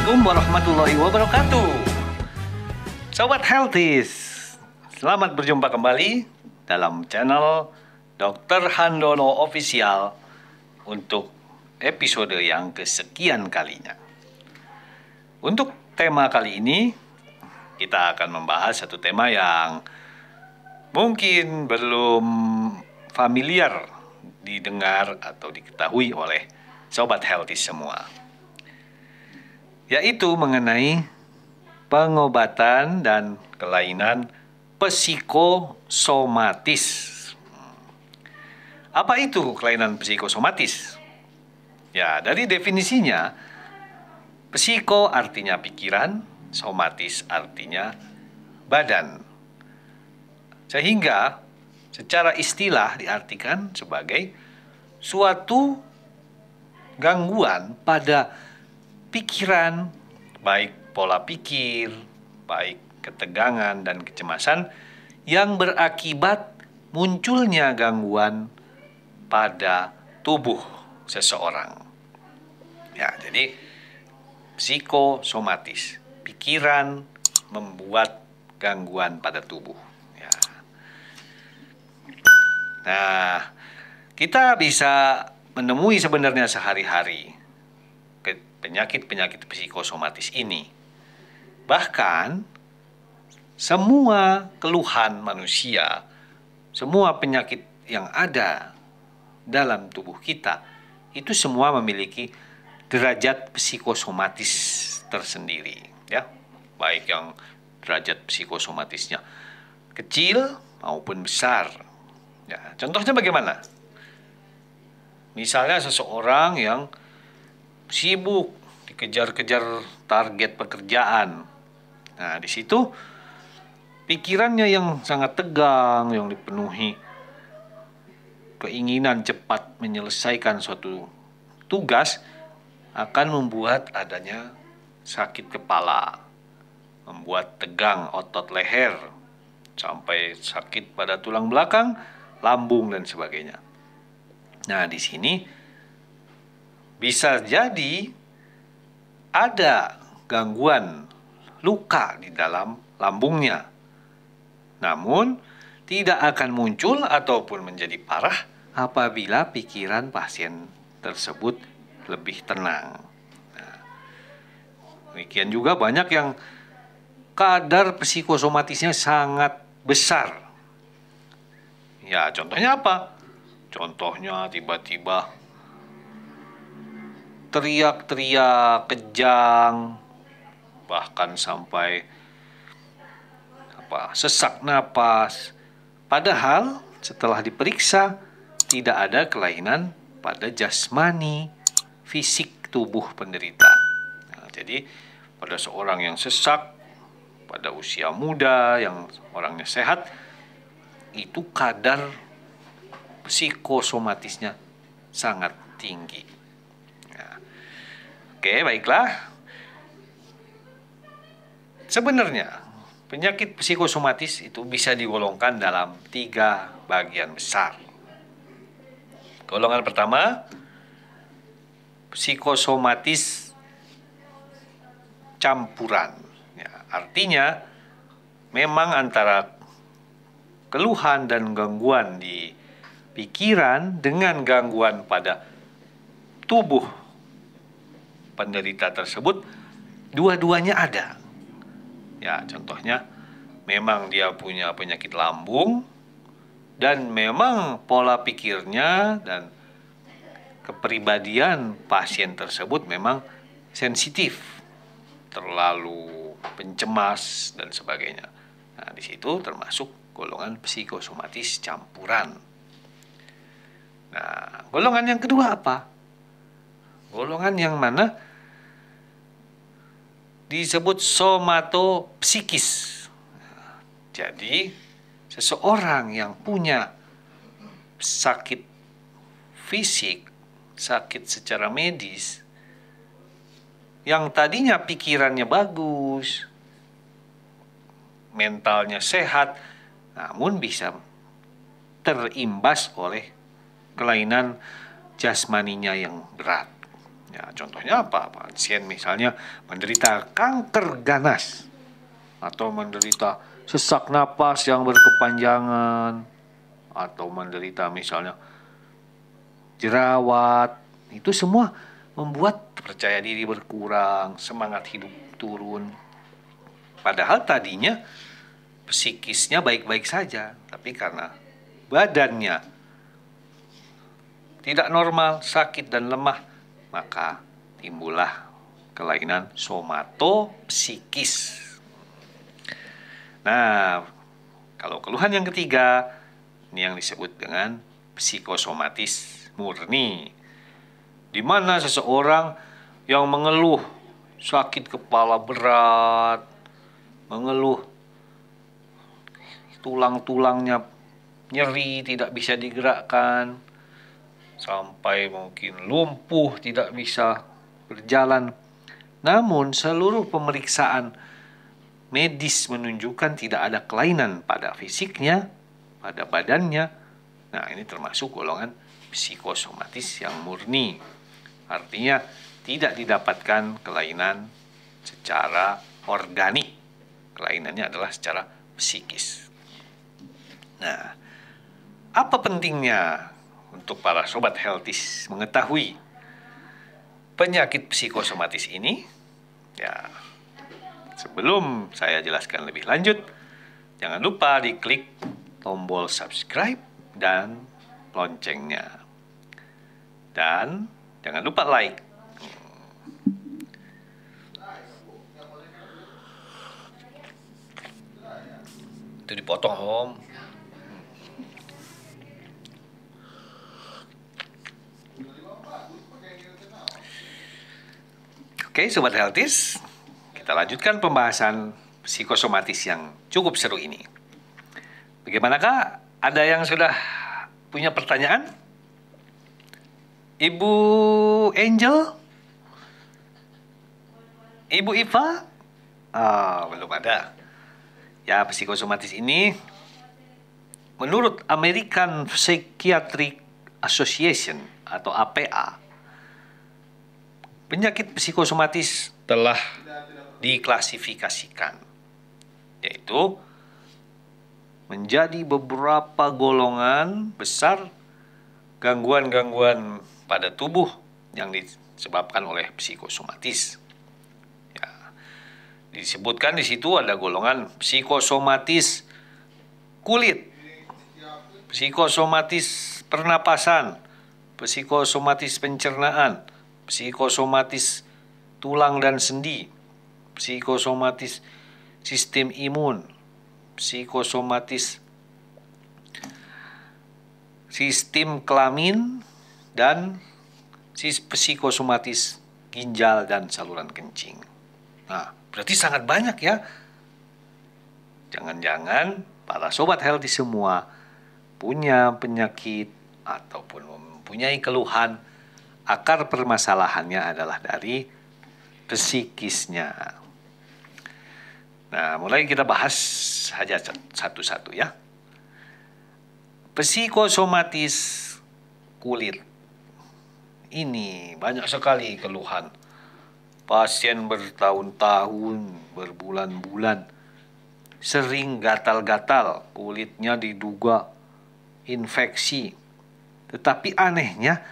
Assalamualaikum warahmatullahi wabarakatuh. Sobat Healthies, selamat berjumpa kembali dalam channel Dr. Handono Official untuk episode yang kesekian kalinya. Untuk tema kali ini, kita akan membahas satu tema yang mungkin belum familiar didengar atau diketahui oleh Sobat Healthies semua, yaitu mengenai pengobatan dan kelainan psikosomatis. Apa itu kelainan psikosomatis? Ya, dari definisinya, psiko artinya pikiran, somatis artinya badan. Sehingga secara istilah diartikan sebagai suatu gangguan pada pikiran, baik pola pikir, baik ketegangan dan kecemasan yang berakibat munculnya gangguan pada tubuh seseorang. Ya, jadi psikosomatis, pikiran membuat gangguan pada tubuh. Ya. Nah, kita bisa menemui sebenarnya sehari-hari penyakit-penyakit psikosomatis ini. Bahkan semua keluhan manusia, semua penyakit yang ada dalam tubuh kita, itu semua memiliki derajat psikosomatis tersendiri, ya. Baik yang derajat psikosomatisnya kecil maupun besar. Ya, contohnya bagaimana? Misalnya seseorang yang sibuk dikejar-kejar target pekerjaan. Nah, di situ pikirannya yang sangat tegang, yang dipenuhi keinginan cepat menyelesaikan suatu tugas, akan membuat adanya sakit kepala, membuat tegang otot leher, sampai sakit pada tulang belakang, lambung, dan sebagainya. Nah, di sini bisa jadi ada gangguan luka di dalam lambungnya. Namun, tidak akan muncul ataupun menjadi parah apabila pikiran pasien tersebut lebih tenang. Nah, demikian juga banyak yang kadar psikosomatisnya sangat besar. Ya, contohnya apa? Contohnya tiba-tiba teriak-teriak, kejang, bahkan sampai sesak napas. Padahal setelah diperiksa tidak ada kelainan pada jasmani, fisik tubuh penderita. Nah, jadi pada seorang yang sesak pada usia muda, yang orangnya sehat, itu kadar psikosomatisnya sangat tinggi. Oke, baiklah. Sebenarnya penyakit psikosomatis itu bisa digolongkan dalam 3 bagian besar. Golongan pertama, psikosomatis campuran. Ya, artinya memang antara keluhan dan gangguan di pikiran dengan gangguan pada tubuh penderita tersebut, dua-duanya ada. Ya, contohnya memang dia punya penyakit lambung dan memang pola pikirnya dan kepribadian pasien tersebut memang sensitif, terlalu pencemas dan sebagainya. Nah, di situ termasuk golongan psikosomatis campuran. Nah, golongan yang kedua apa? Golongan yang mana disebut somatopsikis. Jadi, seseorang yang punya sakit fisik, sakit secara medis, yang tadinya pikirannya bagus, mentalnya sehat, namun bisa terimbas oleh kelainan jasmaninya yang berat. Ya, contohnya apa? Pasien misalnya menderita kanker ganas atau menderita sesak napas yang berkepanjangan atau menderita misalnya jerawat. Itu semua membuat percaya diri berkurang, semangat hidup turun. Padahal tadinya psikisnya baik-baik saja, tapi karena badannya tidak normal, sakit dan lemah, maka timbullah kelainan somatopsikis. Nah, kalau keluhan yang ketiga, ini yang disebut dengan psikosomatis murni, di mana seseorang yang mengeluh sakit kepala berat, mengeluh tulang-tulangnya nyeri, tidak bisa digerakkan, sampai mungkin lumpuh, tidak bisa berjalan. Namun seluruh pemeriksaan medis menunjukkan tidak ada kelainan pada fisiknya, pada badannya. Nah, ini termasuk golongan psikosomatis yang murni. Artinya tidak didapatkan kelainan secara organik. Kelainannya adalah secara psikis. Nah, apa pentingnya untuk para sobat healthies mengetahui penyakit psikosomatis ini? Ya, sebelum saya jelaskan lebih lanjut, jangan lupa diklik tombol subscribe dan loncengnya. Dan jangan lupa like. Itu dipotong, Om. Oke, Sobat Healthies, kita lanjutkan pembahasan psikosomatis yang cukup seru ini. Bagaimanakah? Ada yang sudah punya pertanyaan? Ibu Angel? Ibu Iva? Belum ada. Ya, psikosomatis ini menurut American Psychiatric Association atau APA, penyakit psikosomatis telah diklasifikasikan, yaitu menjadi beberapa golongan besar gangguan-gangguan pada tubuh yang disebabkan oleh psikosomatis. Ya, disebutkan di situ ada golongan psikosomatis kulit, psikosomatis pernapasan, psikosomatis pencernaan, psikosomatis tulang dan sendi, psikosomatis sistem imun, psikosomatis sistem kelamin, dan psikosomatis ginjal dan saluran kencing. Nah, berarti sangat banyak ya. Jangan-jangan para sobat healthy semua punya penyakit ataupun mempunyai keluhan, akar permasalahannya adalah dari psikisnya. Nah, mulai kita bahas saja satu-satu ya. Psikosomatis kulit. Ini banyak sekali keluhan. Pasien bertahun-tahun, berbulan-bulan, sering gatal-gatal, kulitnya diduga infeksi. Tetapi anehnya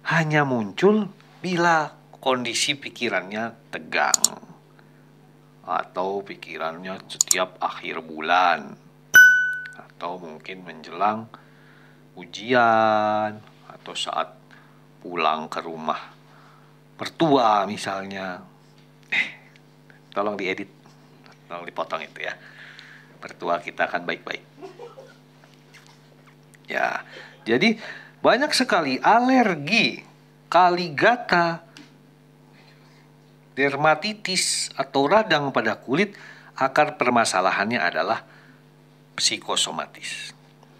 hanya muncul bila kondisi pikirannya tegang atau pikirannya setiap akhir bulan atau mungkin menjelang ujian atau saat pulang ke rumah mertua misalnya. Tolong diedit, tolong dipotong itu ya. Mertua kita akan baik-baik. Ya, jadi banyak sekali alergi, kaligata, dermatitis atau radang pada kulit, akar permasalahannya adalah psikosomatis.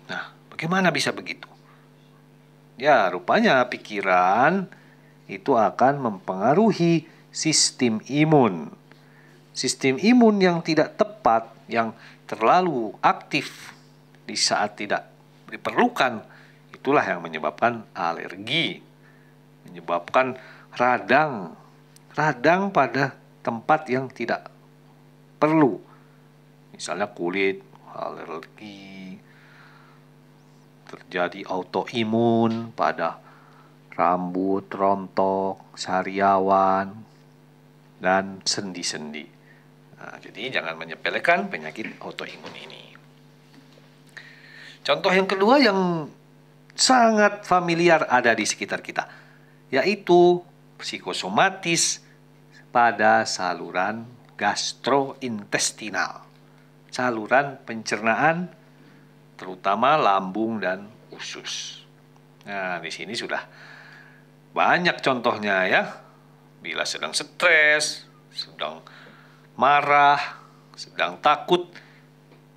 Nah, bagaimana bisa begitu? Ya, rupanya pikiran itu akan mempengaruhi sistem imun. Sistem imun yang tidak tepat, yang terlalu aktif di saat tidak diperlukan, itulah yang menyebabkan alergi, menyebabkan radang pada tempat yang tidak perlu. Misalnya kulit, alergi, terjadi autoimun pada rambut, rontok, sariawan, dan sendi-sendi. Nah, jadi jangan menyepelekan penyakit autoimun ini. Contoh yang kedua yang sangat familiar ada di sekitar kita, yaitu psikosomatis pada saluran gastrointestinal, saluran pencernaan, terutama lambung dan usus. Nah, di sini sudah banyak contohnya ya. Bila sedang stres, sedang marah, sedang takut,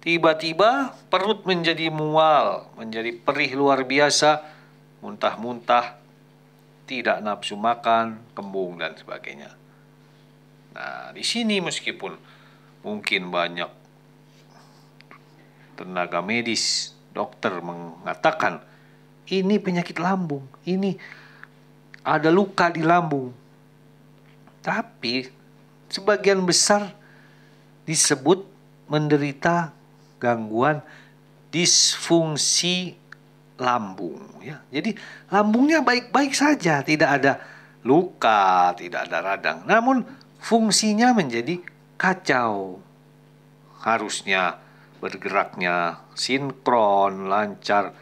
tiba-tiba perut menjadi mual, menjadi perih luar biasa, muntah-muntah, tidak nafsu makan, kembung dan sebagainya. Nah, di sini meskipun mungkin banyak tenaga medis, dokter mengatakan ini penyakit lambung, ini ada luka di lambung. Tapi sebagian besar disebut menderita gangguan disfungsi lambung ya. Jadi lambungnya baik-baik saja, tidak ada luka, tidak ada radang. Namun fungsinya menjadi kacau. Harusnya bergeraknya sinkron, lancar,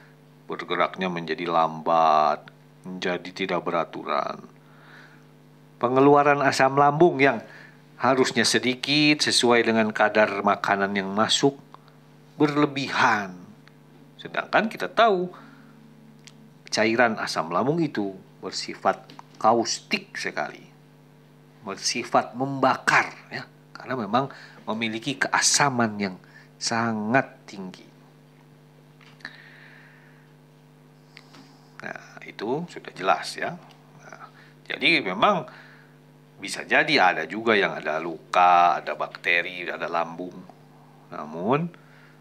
bergeraknya menjadi lambat, menjadi tidak beraturan. Pengeluaran asam lambung yang harusnya sedikit sesuai dengan kadar makanan yang masuk, berlebihan. Sedangkan kita tahu cairan asam lambung itu bersifat kaustik sekali, bersifat membakar ya, karena memang memiliki keasaman yang sangat tinggi. Nah, itu sudah jelas ya. Nah, jadi memang bisa jadi ada juga yang ada luka, ada bakteri, ada lambung. Namun,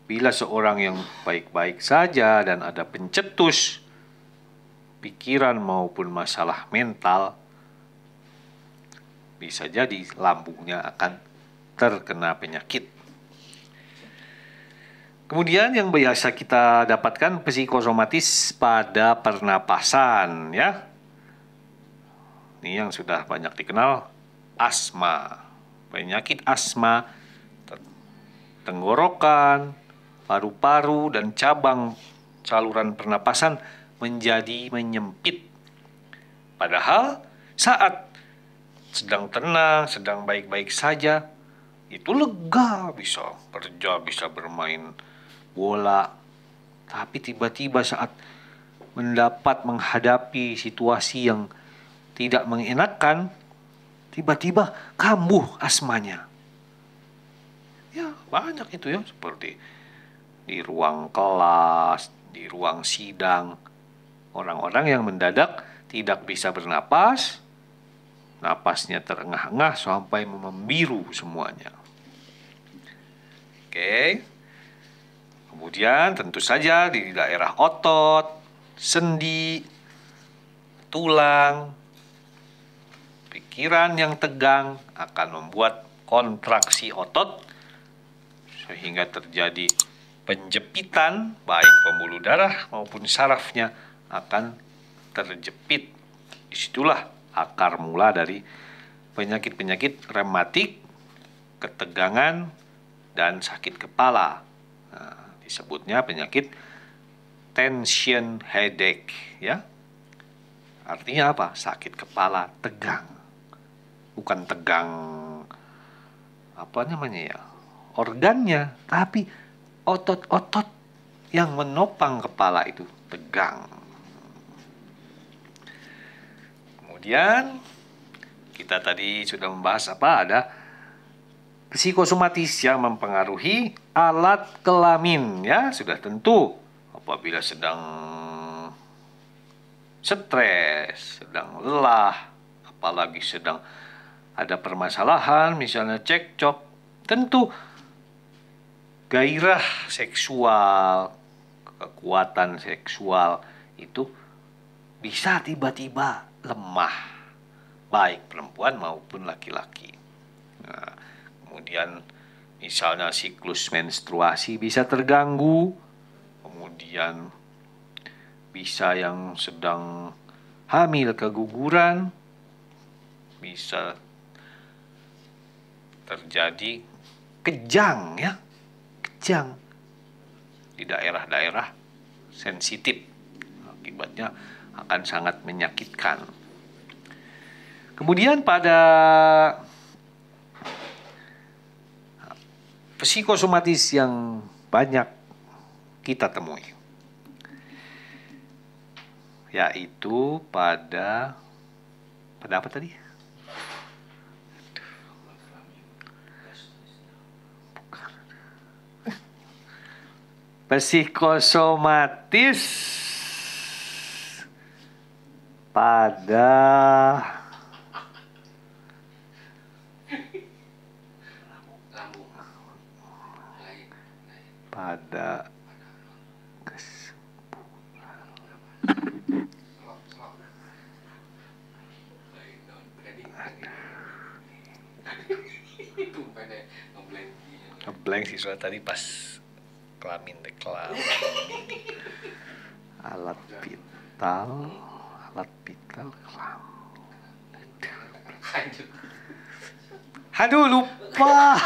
bila seorang yang baik-baik saja dan ada pencetus pikiran maupun masalah mental, bisa jadi lambungnya akan terkena penyakit. Kemudian yang biasa kita dapatkan psikosomatis pada pernapasan ya. Ini yang sudah banyak dikenal, asma. Penyakit asma, tenggorokan, paru-paru dan cabang saluran pernapasan menjadi menyempit. Padahal saat sedang tenang, sedang baik-baik saja, itu lega, bisa kerja, bisa bermain bola. Tapi tiba-tiba saat menghadapi situasi yang tidak mengenakan, tiba-tiba kambuh asmanya. Ya, banyak itu ya, seperti di ruang kelas, di ruang sidang. Orang-orang yang mendadak tidak bisa bernapas, napasnya terengah-engah sampai membiru semuanya. Oke. Kemudian tentu saja di daerah otot, sendi, tulang, pikiran yang tegang akan membuat kontraksi otot sehingga terjadi penjepitan, baik pembuluh darah maupun sarafnya akan terjepit. Disitulah akar mula dari penyakit-penyakit rematik, ketegangan, dan sakit kepala. Nah, disebutnya penyakit tension headache ya. Artinya apa? Sakit kepala tegang. Bukan tegang apa namanya ya, organnya, tapi otot-otot yang menopang kepala itu tegang. Kemudian kita tadi sudah membahas ada psikosomatis yang mempengaruhi alat kelamin ya, sudah tentu apabila sedang stres, sedang lelah, apalagi sedang ada permasalahan, misalnya cekcok, tentu gairah seksual, kekuatan seksual itu bisa tiba-tiba lemah. baik perempuan maupun laki-laki. Nah, kemudian misalnya siklus menstruasi bisa terganggu, kemudian bisa yang sedang hamil keguguran, bisa terjadi kejang ya, kejang di daerah-daerah sensitif. Akibatnya akan sangat menyakitkan. Kemudian pada psikosomatis yang banyak kita temui, yaitu pada apa tadi? Psikosomatis pada ngeblank sih soal tadi pas kelamin deklam. alat vital kelam. Aduh lupa.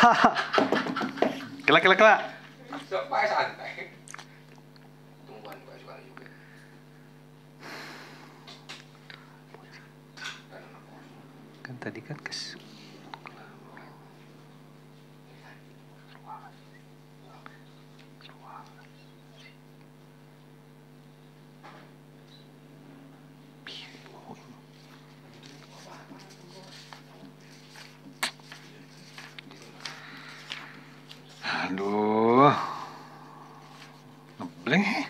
Kelak. Kan tadi kan aduh, ngeblank.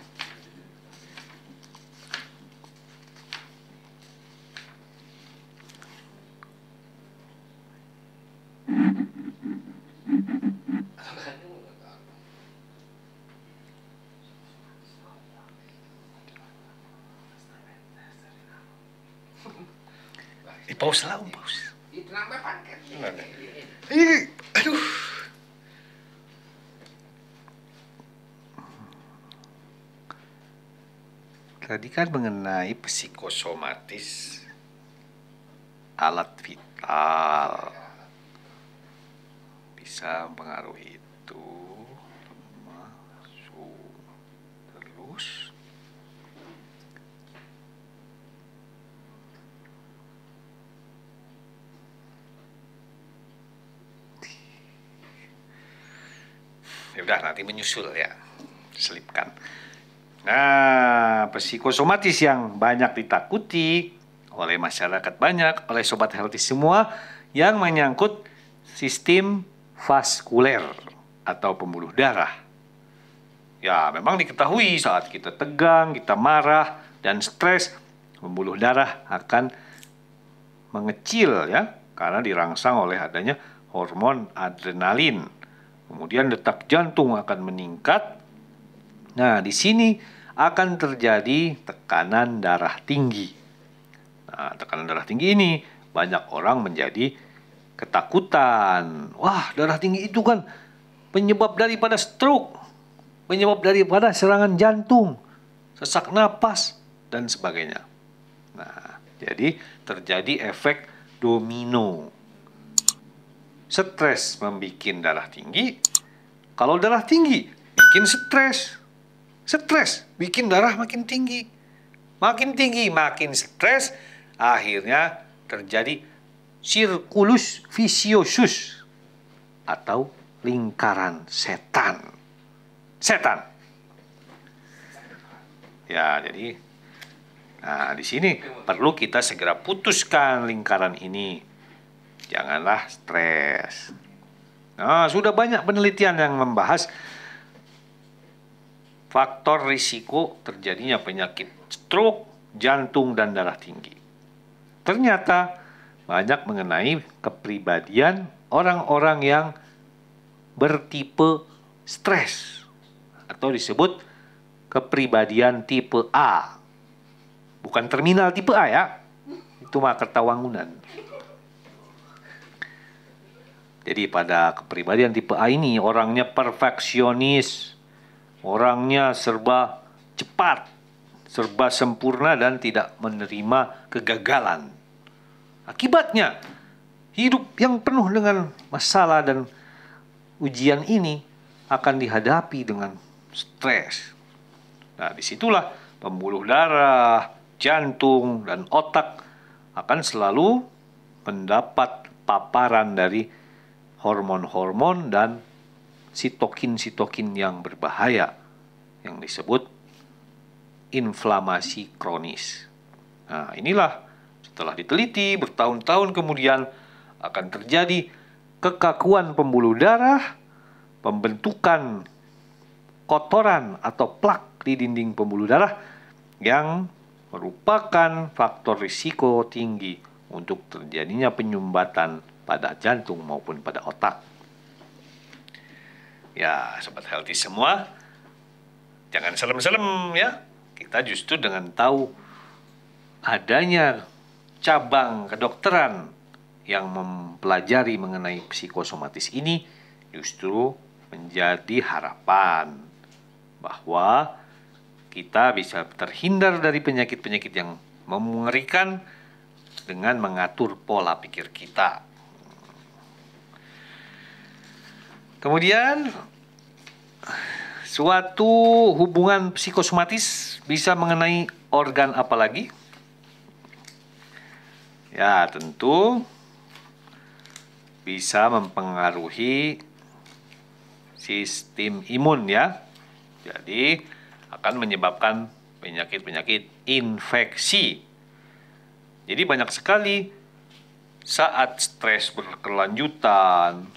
Pause lah, pause. Aduh. Tadi kan mengenai psikosomatis alat vital bisa mempengaruhi itu. Terus ya udah, nanti menyusul ya, selipkan. Nah, psikosomatis yang banyak ditakuti oleh masyarakat banyak, oleh sobat healthy semua, yang menyangkut sistem vaskuler atau pembuluh darah. Ya, memang diketahui saat kita tegang, kita marah, dan stres, pembuluh darah akan mengecil ya, karena dirangsang oleh adanya hormon adrenalin. Kemudian detak jantung akan meningkat. Nah, di sini akan terjadi tekanan darah tinggi. Nah, tekanan darah tinggi ini banyak orang menjadi ketakutan. Wah, darah tinggi itu kan penyebab daripada stroke, penyebab daripada serangan jantung, sesak napas, dan sebagainya. Nah, jadi terjadi efek domino. Stres membuat darah tinggi. Kalau darah tinggi, bikin stres. Stres bikin darah makin tinggi. Makin tinggi, makin stres. Akhirnya terjadi sirkulus viciosus atau lingkaran setan. Ya, jadi nah di sini perlu kita segera putuskan lingkaran ini. Janganlah stres. Nah, sudah banyak penelitian yang membahas faktor risiko terjadinya penyakit stroke, jantung, dan darah tinggi. Ternyata banyak mengenai kepribadian orang-orang yang bertipe stres atau disebut kepribadian tipe A. Bukan terminal tipe A ya. Itu mah Kertawangunan. Jadi pada kepribadian tipe A ini orangnya perfeksionis, orangnya serba cepat, serba sempurna dan tidak menerima kegagalan. Akibatnya, hidup yang penuh dengan masalah dan ujian ini akan dihadapi dengan stres. Nah, disitulah pembuluh darah, jantung, dan otak akan selalu mendapat paparan dari hormon-hormon dan sitokin-sitokin yang berbahaya yang disebut inflamasi kronis. Nah, inilah setelah diteliti bertahun-tahun kemudian akan terjadi kekakuan pembuluh darah, pembentukan kotoran atau plak di dinding pembuluh darah yang merupakan faktor risiko tinggi untuk terjadinya penyumbatan pada jantung maupun pada otak. Ya, sobat healthy semua, jangan selem-selem ya. Kita justru dengan tahu adanya cabang kedokteran yang mempelajari mengenai psikosomatis ini justru menjadi harapan bahwa kita bisa terhindar dari penyakit-penyakit yang mengerikan dengan mengatur pola pikir kita. Kemudian, suatu hubungan psikosomatis bisa mengenai organ apa lagi? Ya, tentu bisa mempengaruhi sistem imun ya. Jadi, akan menyebabkan penyakit-penyakit infeksi. Jadi banyak sekali saat stres berkelanjutan,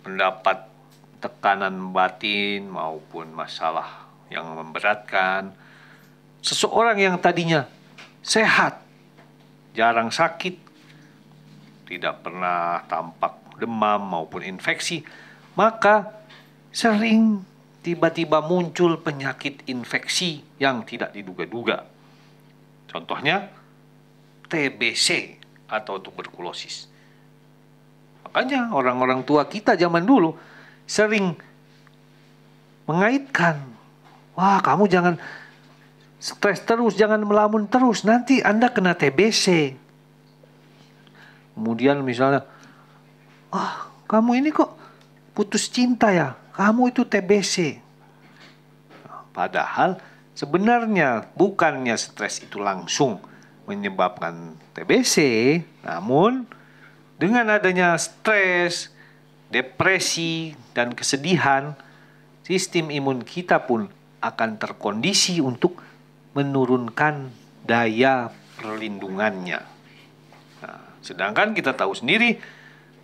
mendapat tekanan batin maupun masalah yang memberatkan, seseorang yang tadinya sehat, jarang sakit, tidak pernah tampak demam maupun infeksi, maka sering tiba-tiba muncul penyakit infeksi yang tidak diduga-duga. Contohnya TBC atau tuberkulosis. Makanya orang-orang tua kita zaman dulu sering mengaitkan, wah kamu jangan stres terus, jangan melamun terus, nanti Anda kena TBC. Kemudian misalnya, kamu ini kok putus cinta ya, kamu itu TBC. Padahal sebenarnya bukannya stres itu langsung menyebabkan TBC, namun dengan adanya stres, depresi, dan kesedihan, sistem imun kita pun akan terkondisi untuk menurunkan daya perlindungannya. Nah, sedangkan kita tahu sendiri,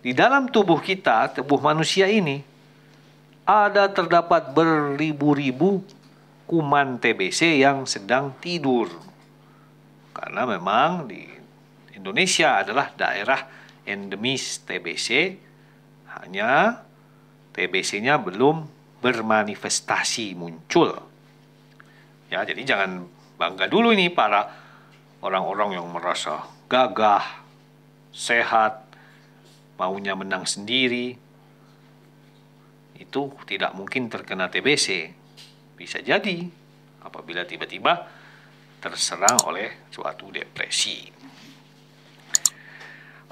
di dalam tubuh kita, tubuh manusia ini, terdapat beribu-ribu kuman TBC yang sedang tidur. Karena memang di Indonesia adalah daerah endemis TBC, hanya TBC-nya belum bermanifestasi muncul. Ya, jadi jangan bangga dulu ini para orang-orang yang merasa gagah, sehat, maunya menang sendiri. Itu tidak mungkin terkena TBC. Bisa jadi apabila tiba-tiba terserang oleh suatu depresi.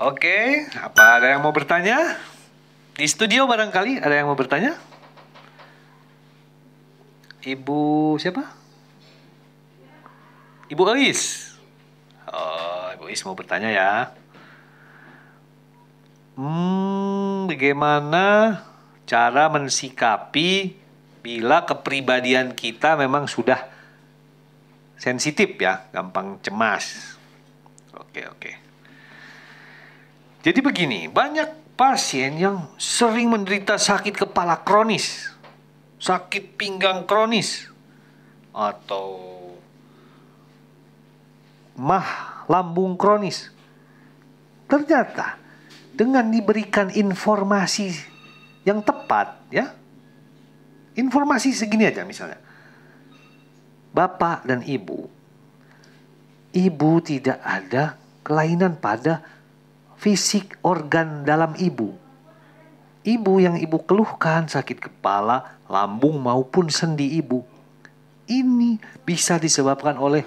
Oke, apa ada yang mau bertanya? Di studio barangkali ada yang mau bertanya? Ibu siapa? Ibu Ais. Ibu Ais mau bertanya ya. Bagaimana cara mensikapi bila kepribadian kita memang sudah sensitif ya, gampang cemas. Oke. Jadi begini, banyak pasien yang sering menderita sakit kepala kronis, sakit pinggang kronis, atau lambung kronis. Ternyata dengan diberikan informasi yang tepat ya, informasi segini aja misalnya, Bapak dan Ibu tidak ada kelainan pada fisik organ dalam ibu. Ibu yang ibu keluhkan sakit kepala, lambung maupun sendi ibu. Ini bisa disebabkan oleh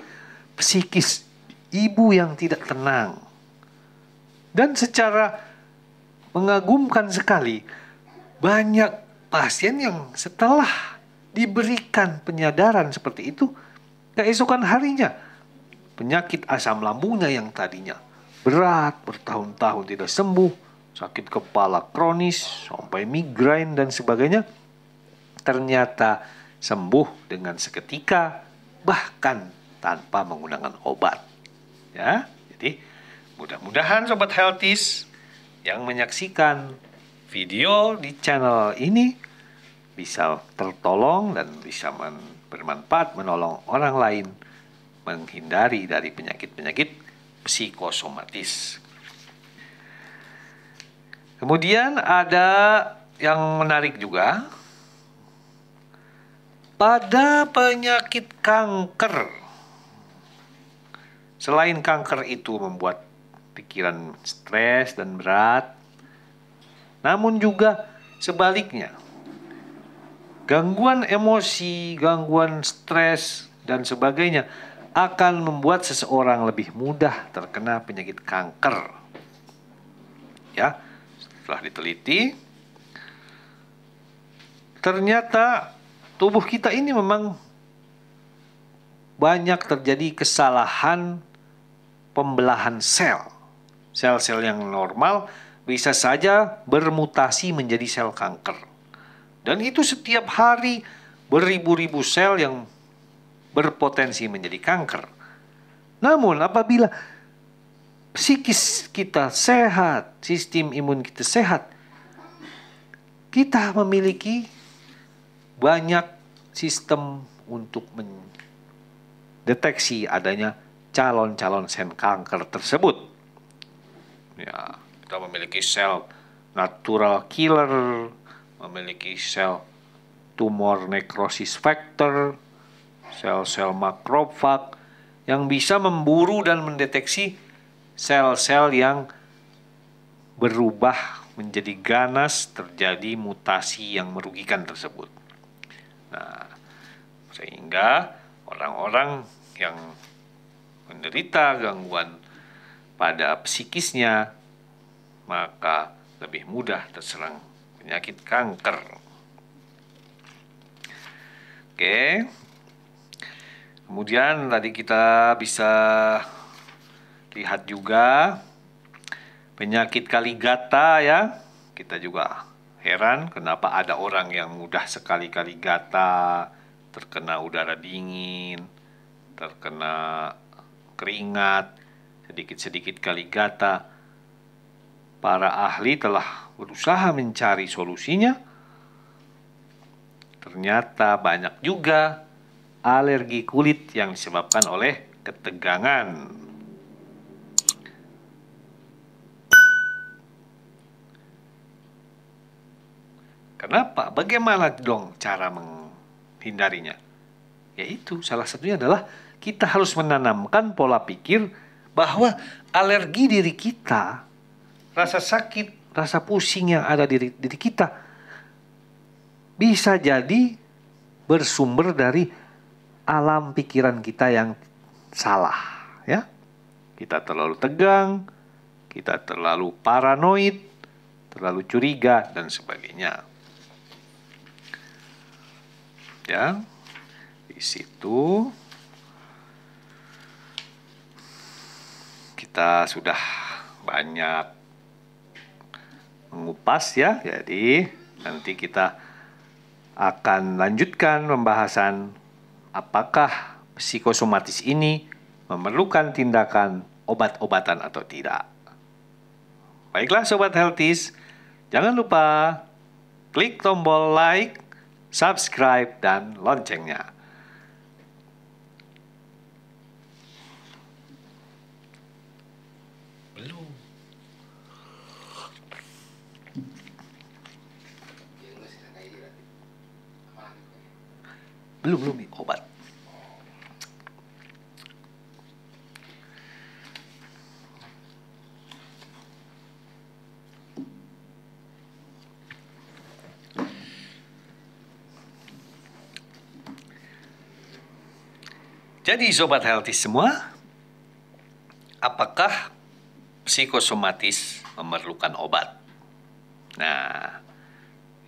psikis ibu yang tidak tenang. Dan secara mengagumkan sekali, banyak pasien yang setelah diberikan penyadaran seperti itu, keesokan harinya penyakit asam lambungnya yang tadinya berat, bertahun-tahun tidak sembuh, sakit kepala kronis, sampai migrain dan sebagainya, ternyata sembuh dengan seketika, bahkan tanpa menggunakan obat. Ya, jadi mudah-mudahan Sobat Healthies yang menyaksikan video di channel ini bisa tertolong dan bisa bermanfaat menolong orang lain menghindari dari penyakit-penyakit psikosomatis. Kemudian ada yang menarik juga, pada penyakit kanker. Selain kanker itu membuat pikiran stres dan berat, namun juga sebaliknya, gangguan emosi, gangguan stres, dan sebagainya akan membuat seseorang lebih mudah terkena penyakit kanker. Ya, setelah diteliti, ternyata tubuh kita ini memang banyak terjadi kesalahan pembelahan sel. Sel-sel yang normal bisa saja bermutasi menjadi sel kanker. Dan itu setiap hari beribu-ribu sel yang berpotensi menjadi kanker. Namun apabila psikis kita sehat, sistem imun kita sehat, kita memiliki banyak sistem untuk mendeteksi adanya calon-calon sel kanker tersebut. Ya, kita memiliki sel natural killer, memiliki sel tumor necrosis factor, sel-sel makrofag yang bisa memburu dan mendeteksi sel-sel yang berubah menjadi ganas, terjadi mutasi yang merugikan tersebut. Nah, sehingga orang-orang yang menderita gangguan pada psikisnya maka lebih mudah terserang penyakit kanker. Oke. Kemudian tadi kita bisa lihat juga penyakit Kaligata ya. Kita juga heran kenapa ada orang yang mudah sekali Kaligata, terkena udara dingin, terkena keringat, sedikit-sedikit Kaligata. Para ahli telah berusaha mencari solusinya. Ternyata banyak juga alergi kulit yang disebabkan oleh ketegangan. Kenapa? Bagaimana dong cara menghindarinya? Yaitu salah satunya adalah kita harus menanamkan pola pikir bahwa alergi diri kita, rasa sakit, rasa pusing yang ada di diri kita bisa jadi bersumber dari alam pikiran kita yang salah, ya. Kita terlalu tegang, kita terlalu paranoid, terlalu curiga dan sebagainya. Ya. Di situ kita sudah banyak mengupas ya. Jadi nanti kita akan lanjutkan pembahasan apakah psikosomatis ini memerlukan tindakan obat-obatan atau tidak. Baiklah Sobat Healthies, jangan lupa klik tombol like, subscribe, dan loncengnya. Belum obat. Jadi Sobat Healthy semua, apakah psikosomatis memerlukan obat? Nah,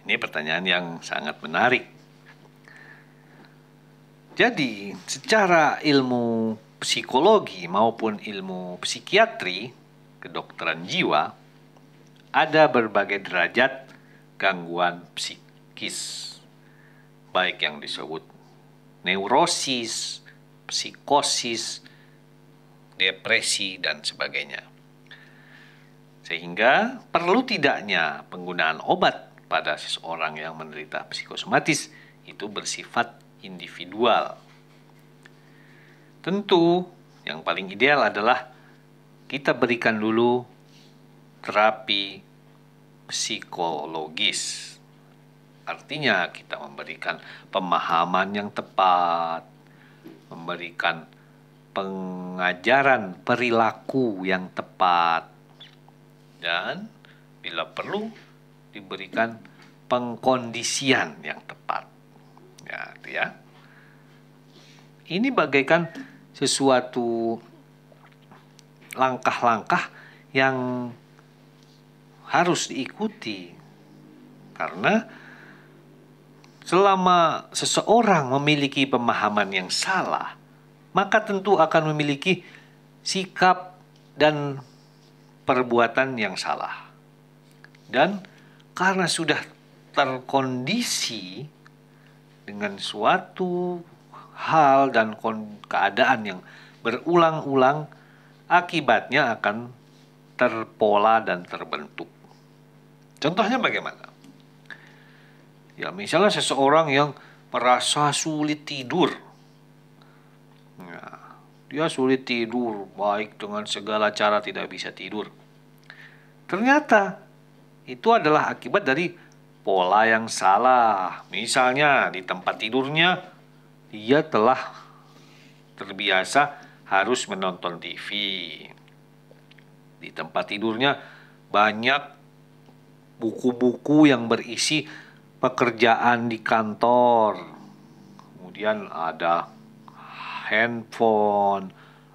ini pertanyaan yang sangat menarik. Jadi, secara ilmu psikologi maupun ilmu psikiatri, kedokteran jiwa, ada berbagai derajat gangguan psikis, baik yang disebut neurosis, psikosis, depresi, dan sebagainya. Sehingga perlu tidaknya penggunaan obat pada seseorang yang menderita psikosomatis itu bersifat individual. Tentu yang paling ideal adalah kita berikan dulu terapi psikologis. Artinya kita memberikan pemahaman yang tepat, memberikan pengajaran perilaku yang tepat, dan bila perlu diberikan pengkondisian yang tepat. Ya, itu ya. Ini bagaikan sesuatu langkah-langkah yang harus diikuti. Karena selama seseorang memiliki pemahaman yang salah, maka tentu akan memiliki sikap dan perbuatan yang salah. Dan karena sudah terkondisi dengan suatu hal dan keadaan yang berulang-ulang, akibatnya akan terpola dan terbentuk. Contohnya bagaimana? Ya, misalnya seseorang yang merasa sulit tidur. Nah, dia sulit tidur, baik dengan segala cara tidak bisa tidur. Ternyata itu adalah akibat dari pola yang salah. Misalnya di tempat tidurnya dia telah terbiasa harus menonton TV. Di tempat tidurnya banyak buku-buku yang berisi pekerjaan di kantor. Kemudian ada handphone,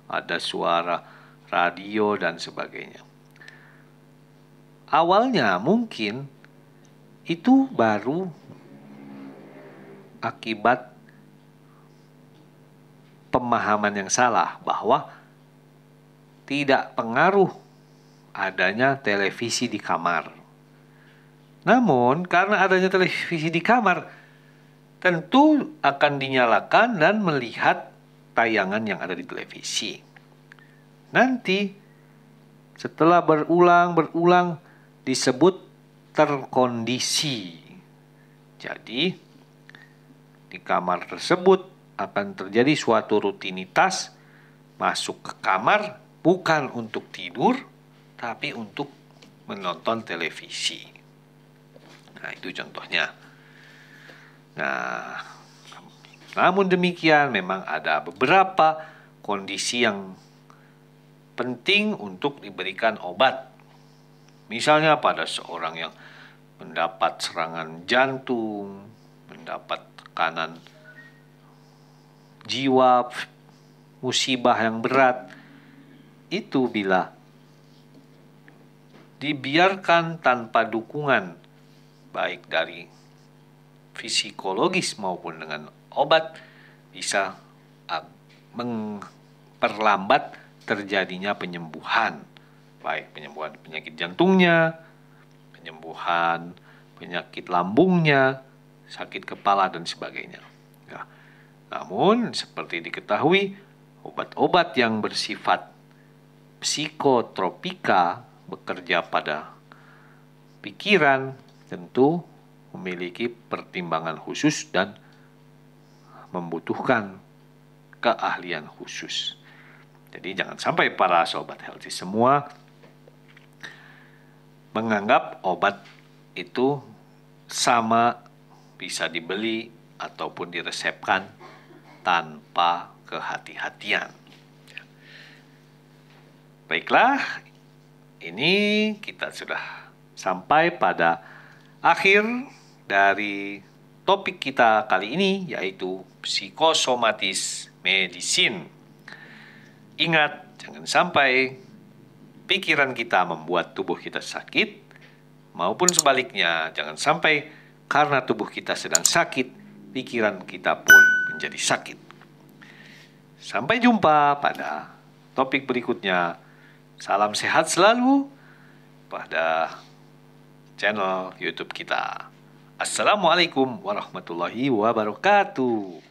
ada suara radio dan sebagainya. Awalnya mungkin itu baru akibat pemahaman yang salah bahwa tidak pengaruh adanya televisi di kamar. Namun karena adanya televisi di kamar, tentu akan dinyalakan dan melihat tayangan yang ada di televisi. Nanti setelah berulang disebut terkondisi. Jadi di kamar tersebut akan terjadi suatu rutinitas masuk ke kamar bukan untuk tidur, tapi untuk menonton televisi. Nah, itu contohnya. Nah, namun demikian memang ada beberapa kondisi yang penting untuk diberikan obat. Misalnya pada seorang yang mendapat serangan jantung, mendapat tekanan jiwa, musibah yang berat, itu bila dibiarkan tanpa dukungan baik dari psikologis maupun dengan obat, bisa memperlambat terjadinya penyembuhan, baik penyembuhan penyakit jantungnya, penyembuhan penyakit lambungnya, sakit kepala dan sebagainya. Ya. Namun seperti diketahui, obat-obat yang bersifat psikotropika bekerja pada pikiran tentu memiliki pertimbangan khusus dan membutuhkan keahlian khusus. Jadi jangan sampai para sobat healthy semua menganggap obat itu sama bisa dibeli ataupun diresepkan tanpa kehati-hatian. Baiklah, ini kita sudah sampai pada akhir dari topik kita kali ini, yaitu psikosomatis medicine. Ingat, jangan sampai pikiran kita membuat tubuh kita sakit, maupun sebaliknya, jangan sampai karena tubuh kita sedang sakit, pikiran kita pun menjadi sakit. Sampai jumpa pada topik berikutnya. Salam sehat selalu pada channel YouTube kita. Assalamualaikum warahmatullahi wabarakatuh.